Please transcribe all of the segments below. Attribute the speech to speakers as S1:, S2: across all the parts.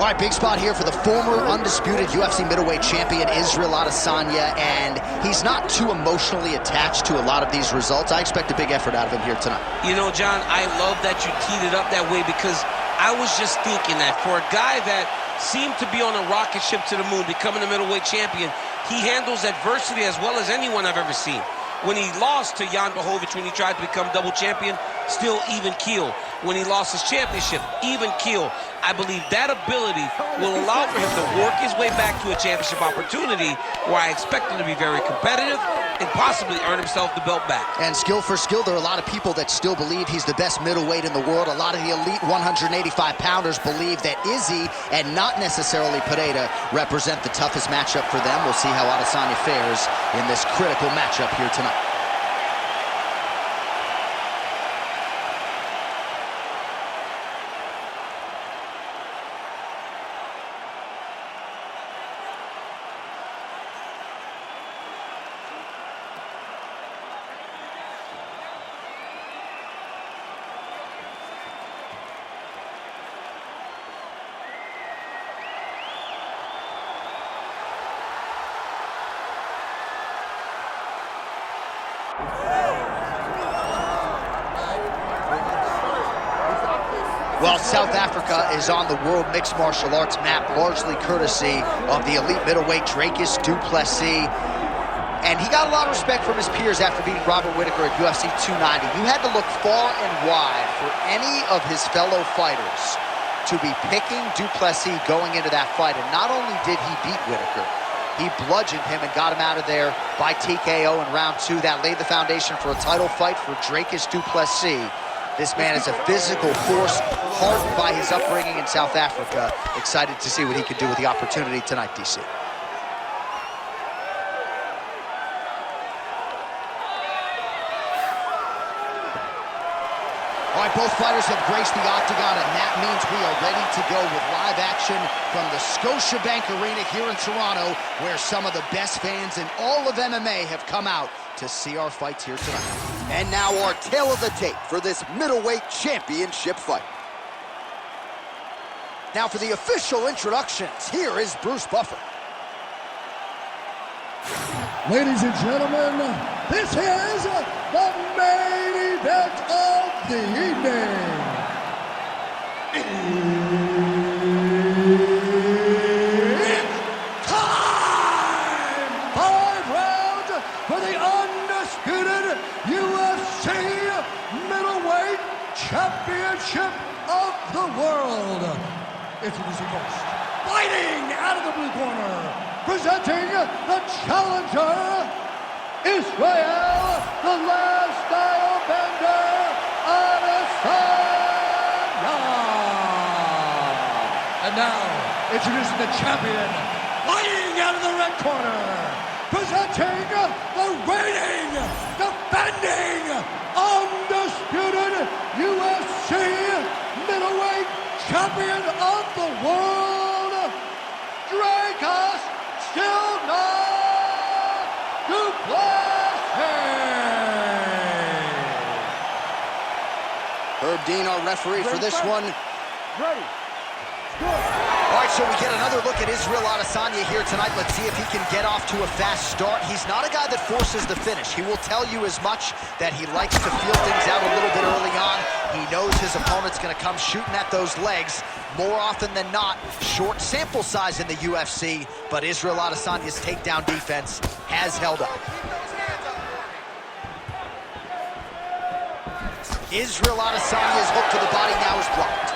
S1: All right, big spot here for the former undisputed UFC middleweight champion, Israel Adesanya, and he's not too emotionally attached to a lot of these results. I expect a big effort out of him here tonight.
S2: You know, John, I love that you teed it up that way, because I was just thinking that for a guy that seemed to be on a rocket ship to the moon, becoming a middleweight champion, he handles adversity as well as anyone I've ever seen. When he lost to Jan Blachowicz, when he tried to become double champion, still even keel. When he lost his championship, even keel. I believe that ability will allow for him to work his way back to a championship opportunity, where I expect him to be very competitive and possibly earn himself the belt back.
S1: And skill for skill, there are a lot of people that still believe he's the best middleweight in the world. A lot of the elite 185-pounders believe that Izzy and not necessarily Pereira represent the toughest matchup for them. We'll see how Adesanya fares in this critical matchup here tonight. Well, South Africa is on the World Mixed Martial Arts map, largely courtesy of the elite middleweight Dricus du Plessis. And he got a lot of respect from his peers after beating Robert Whittaker at UFC 290. You had to look far and wide for any of his fellow fighters to be picking du Plessis going into that fight. And not only did he beat Whittaker, he bludgeoned him and got him out of there by TKO in round 2. That laid the foundation for a title fight for Dricus du Plessis. This man is a physical force, hardened by his upbringing in South Africa. Excited to see what he can do with the opportunity tonight, DC. All right, both fighters have graced the octagon, and that means we are ready to go with live action from the Scotiabank Arena here in Toronto, where some of the best fans in all of MMA have come out to see our fights here tonight.
S3: And now our tale of the tape for this middleweight championship fight. Now for the official introductions, here is Bruce Buffer.
S4: Ladies and gentlemen, this is the main event of the evening. It's time! 5 rounds for the undisputed UFC middleweight championship of the world. Introducing first, fighting out of the blue corner, presenting the challenger, Israel, the last style bender, Adesanya. And now, introducing the champion, fighting out of the red corner, presenting the reigning, defending, undisputed UFC middleweight champion of the world, Dricus du Plessis.
S3: Herb Dean, our referee for this one.
S4: Ready.
S1: All right, so we get another look at Israel Adesanya here tonight. Let's see if he can get off to a fast start. He's not a guy that forces the finish. He will tell you as much that he likes to feel things out a little bit early on. He knows his opponent's going to come shooting at those legs. More often than not, short sample size in the UFC, but Israel Adesanya's takedown defense has held up. Israel Adesanya's hook to the body now is blocked.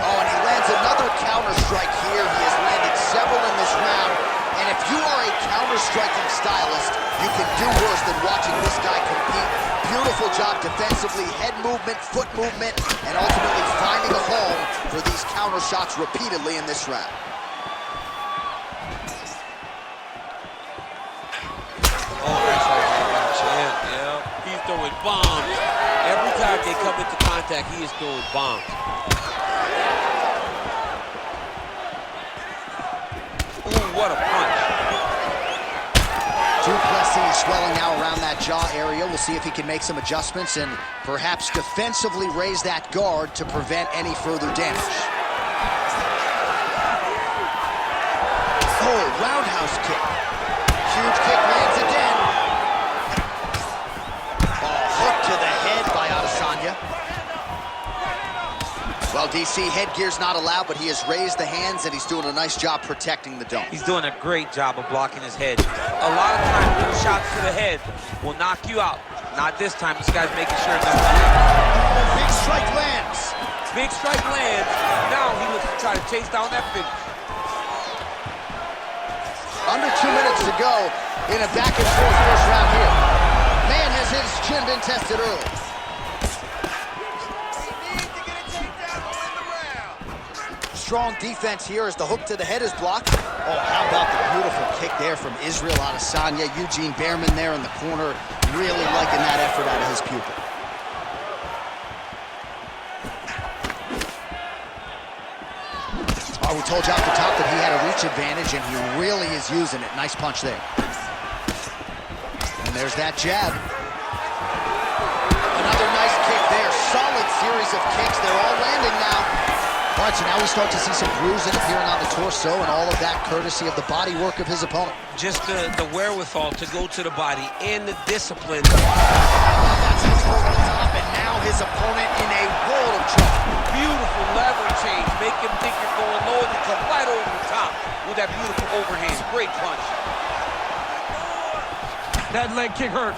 S1: Oh, and he lands another counter strike here. He has landed several in this round. And if you are a counter-striking stylist, you can do worse than watching this guy compete. Beautiful job defensively, head movement, foot movement, and ultimately finding a home for these counter shots repeatedly in this round.
S2: Oh, that's right, champ, yeah. He's throwing bombs. Every time they come into contact, he is throwing bombs. Ooh, what a punch.
S1: Du Plessis Some swelling now around that jaw area. We'll see if he can make some adjustments and perhaps defensively raise that guard to prevent any further damage. Oh, roundhouse kick. Huge kick lands again. Oh, hook to the head by Adesanya. Well, DC, headgear's not allowed, but he has raised the hands, and he's doing a nice job protecting the dome.
S2: He's doing a great job of blocking his head. A lot of times, little shots to the head will knock you out. Not this time. This guy's making sure it doesn't happen.
S1: Big strike lands.
S2: Big strike lands. Now he looks to try to chase down that finish.
S1: Under 2 minutes to go in a back-and-forth first round here. Man, has his chin been tested early. Strong defense here as the hook to the head is blocked. Oh, how about the beautiful kick there from Israel Adesanya. Eugene Behrman there in the corner, really liking that effort out of his pupil. Oh, we told you off the top that he had a reach advantage, and he really is using it. Nice punch there. And there's that jab. Another nice kick there. Solid series of kicks. They're all landing now. All right, so now we start to see some bruising appearing on the torso, and all of that courtesy of the body work of his opponent.
S2: Just the wherewithal to go to the body and the discipline.
S1: That's his over the top, and now his opponent in a world of trouble.
S2: Beautiful lever change. Make him think you're going low, and come right over the top with that beautiful overhand. Great punch. That leg kick hurt.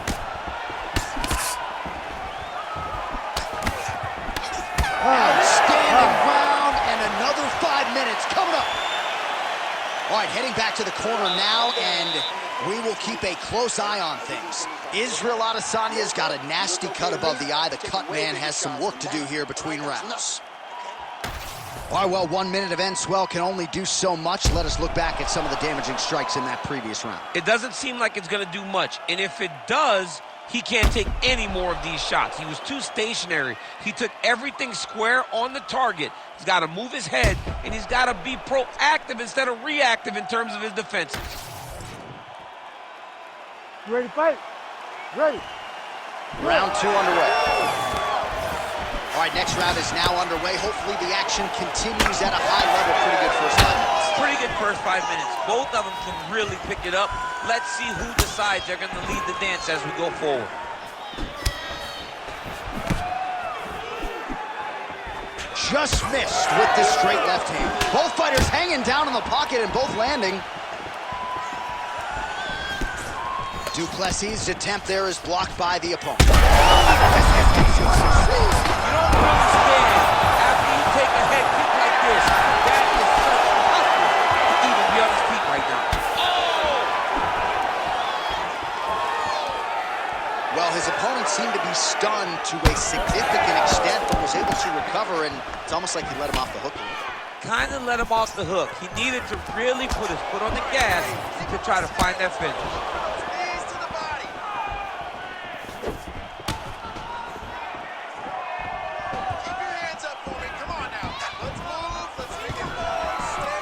S1: Standing ground, and another 5 minutes coming up. All right, heading back to the corner now, and we will keep a close eye on things. Israel Adesanya's got a nasty cut above the eye. The cut man has some work to do here between rounds. All right, well, 1 minute of end swell can only do so much. Let us look back at some of the damaging strikes in that previous round.
S2: It doesn't seem like it's going to do much, and if it does, he can't take any more of these shots. He was too stationary. He took everything square on the target. He's got to move his head, and he's got to be proactive instead of reactive in terms of his defenses.
S4: You ready to fight? Ready.
S1: Round 2 underway. All right, next round is now underway. Hopefully the action continues at a high level. Pretty good first 5 minutes.
S2: Pretty good first 5 minutes. Both of them can really pick it up. Let's see who decides they're going to lead the dance as we go forward.
S1: Just missed with this straight left hand. Both fighters hanging down in the pocket and both landing. Du Plessis' attempt there is blocked by the opponent.
S2: You don't really stand after you take a head kick like this. That is such toughness to even be on his feet right now.
S1: Well, his opponent seemed to be stunned to a significant extent, but was able to recover, and it's almost like he let him off the hook.
S2: Kind of let him off the hook. He needed to really put his foot on the gas to try to find that finish.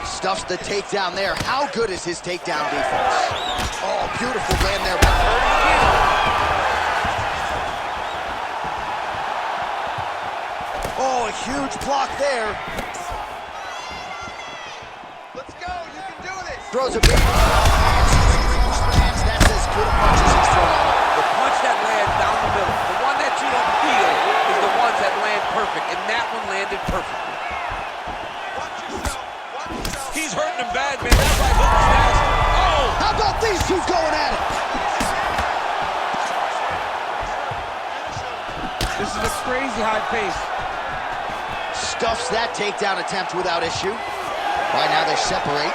S1: Stuffs the takedown there. How good is his takedown defense? Oh, beautiful land there. But hurt again. Oh, a huge block there.
S3: Let's go, you can do this.
S1: Throws a big lands. That's as good a punch as he's thrown out.
S2: The punch that lands down the middle, the one that you don't feel, is the ones that land perfect, and that one landed perfectly. He's hurting him bad, man. That right hook is nasty. Oh!
S1: How about these two going at it?
S2: This is a crazy high pace.
S1: Stuffs that takedown attempt without issue. Right now they separate.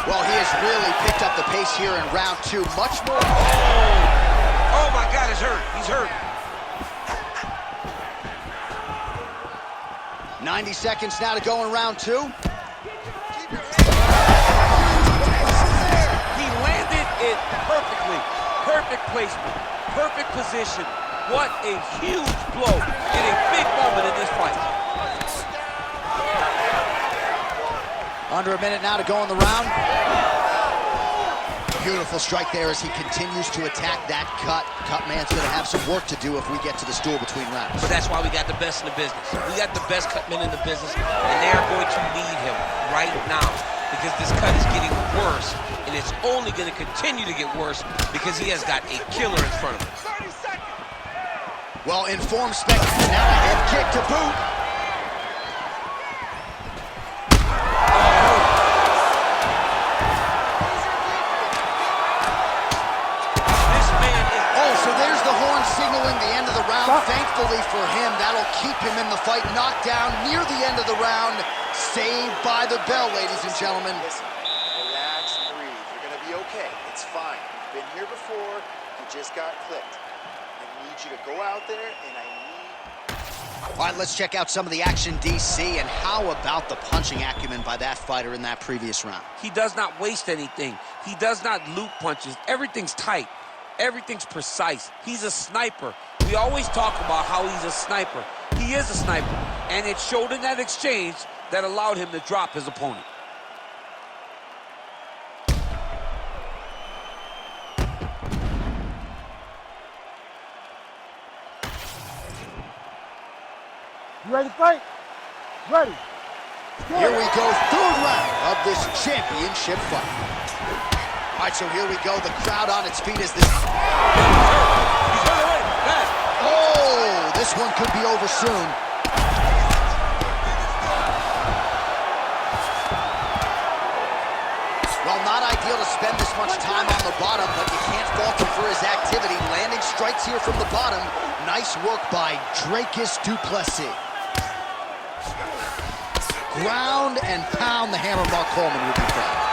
S1: Well, he has really picked up the pace here in round 2. Much more.
S2: Oh my God, he's hurt. He's hurt.
S1: 90 seconds now to go in round 2.
S2: He landed it perfectly. Perfect placement. Perfect position. What a huge blow in a big moment in this fight.
S1: Under a minute now to go in the round. Beautiful strike there as he continues to attack that cut. Cut man's gonna have some work to do if we get to the stool between rounds.
S2: But that's why we got the best in the business. We got the best cut men in the business, and they are going to need him right now because this cut is getting worse, and it's only going to continue to get worse because he has got a killer in front of him.
S1: Well-informed spectator, now a head kick to boot. Signaling the end of the round. Thankfully for him, that'll keep him in the fight. Knocked down near the end of the round. Saved by the bell, ladies and gentlemen.
S3: Listen, relax and breathe. You're going to be okay. It's fine. You've been here before. You just got clipped. I need you to go out there, and I need...
S1: All right, let's check out some of the action, DC, and how about the punching acumen by that fighter in that previous round?
S2: He does not waste anything. He does not loop punches. Everything's tight. Everything's precise. He's a sniper. We always talk about how he's a sniper. He is a sniper, and it showed in that exchange that allowed him to drop his opponent.
S4: You ready to fight? Ready.
S1: Here we go, third round of this championship fight. All right, so here we go. The crowd on its feet as this... Oh, this one could be over soon. Well, not ideal to spend this much time on the bottom, but you can't fault him for his activity. Landing strikes here from the bottom. Nice work by Dricus du Plessis. Ground and pound, the hammer Mark Coleman would be proud.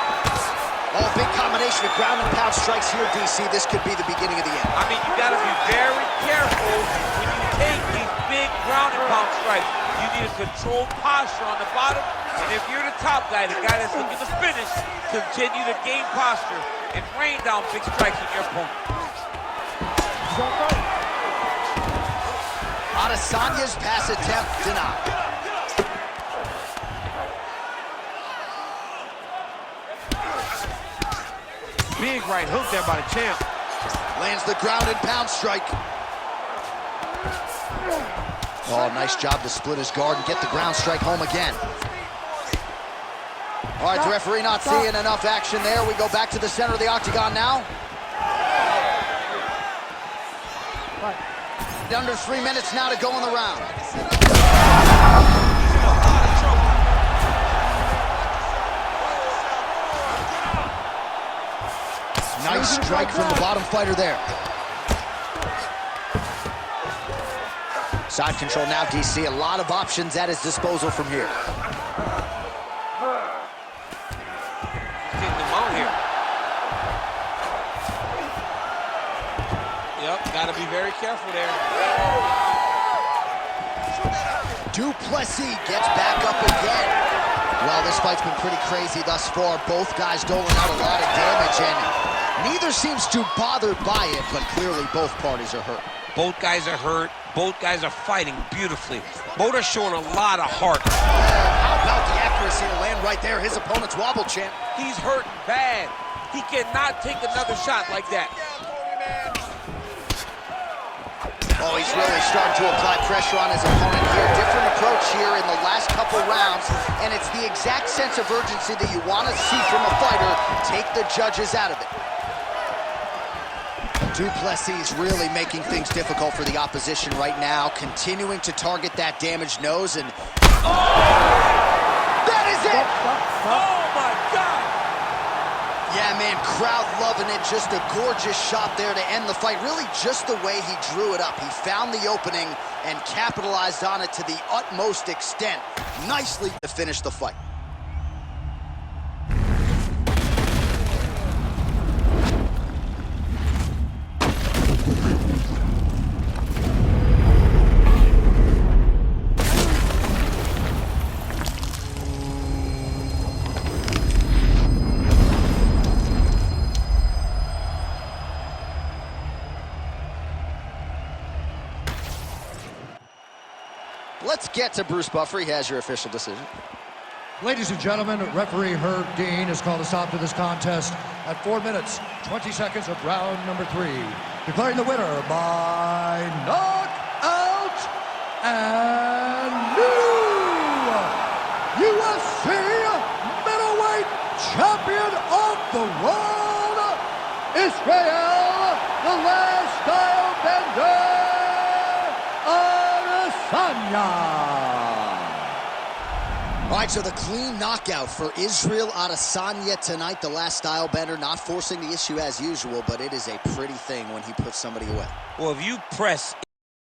S1: Oh, big combination of ground and pound strikes here, DC. This could be the beginning of the end.
S2: I mean, you got to be very careful when you take these big ground and pound strikes. You need a controlled posture on the bottom, and if you're the top guy, the guy that's looking to finish, continue to gain posture and rain down big strikes on your opponent.
S1: Adesanya's pass attempt denied.
S2: Big right hook there by the champ.
S1: Lands the ground and pound strike. Oh, nice job to split his guard and get the ground strike home again. All right, the referee not seeing enough action there. We go back to the center of the octagon now. Under 3 minutes now to go in the round. Nice strike from the bottom fighter there. Side control now, DC. A lot of options at his disposal from here.
S2: Getting them out here. Yep, got to be very careful there.
S1: Du Plessis gets back up again. Well, this fight's been pretty crazy thus far. Both guys doling out a lot of damage, and neither seems too bothered by it, but clearly both parties are hurt.
S2: Both guys are hurt. Both guys are fighting beautifully. Both are showing a lot of heart.
S1: Oh, how about the accuracy to land right there? His opponent's wobble, champ.
S2: He's hurting bad. He cannot take another shot like that.
S1: Oh, he's really starting to apply pressure on his opponent here. Different approach here in the last couple rounds, and it's the exact sense of urgency that you want to see from a fighter. Take the judges out of it. Du Plessis really making things difficult for the opposition right now, continuing to target that damaged nose, and... Oh! That is it!
S2: Oh, my God!
S1: Yeah, man, crowd loving it. Just a gorgeous shot there to end the fight. Really just the way he drew it up. He found the opening and capitalized on it to the utmost extent. Nicely to finish the fight. Let's get to Bruce Buffer. He has your official decision.
S4: Ladies and gentlemen, referee Herb Dean has called a stop to this contest at 4 minutes, 20 seconds of round number 3. Declaring the winner by knockout and new UFC middleweight champion of the world, Israel, the last style bender, Adesanya.
S5: All right, so the clean knockout for Israel Adesanya tonight. The last style bender, not forcing the issue as usual, but it is a pretty thing when he puts somebody away.
S2: Well, if you press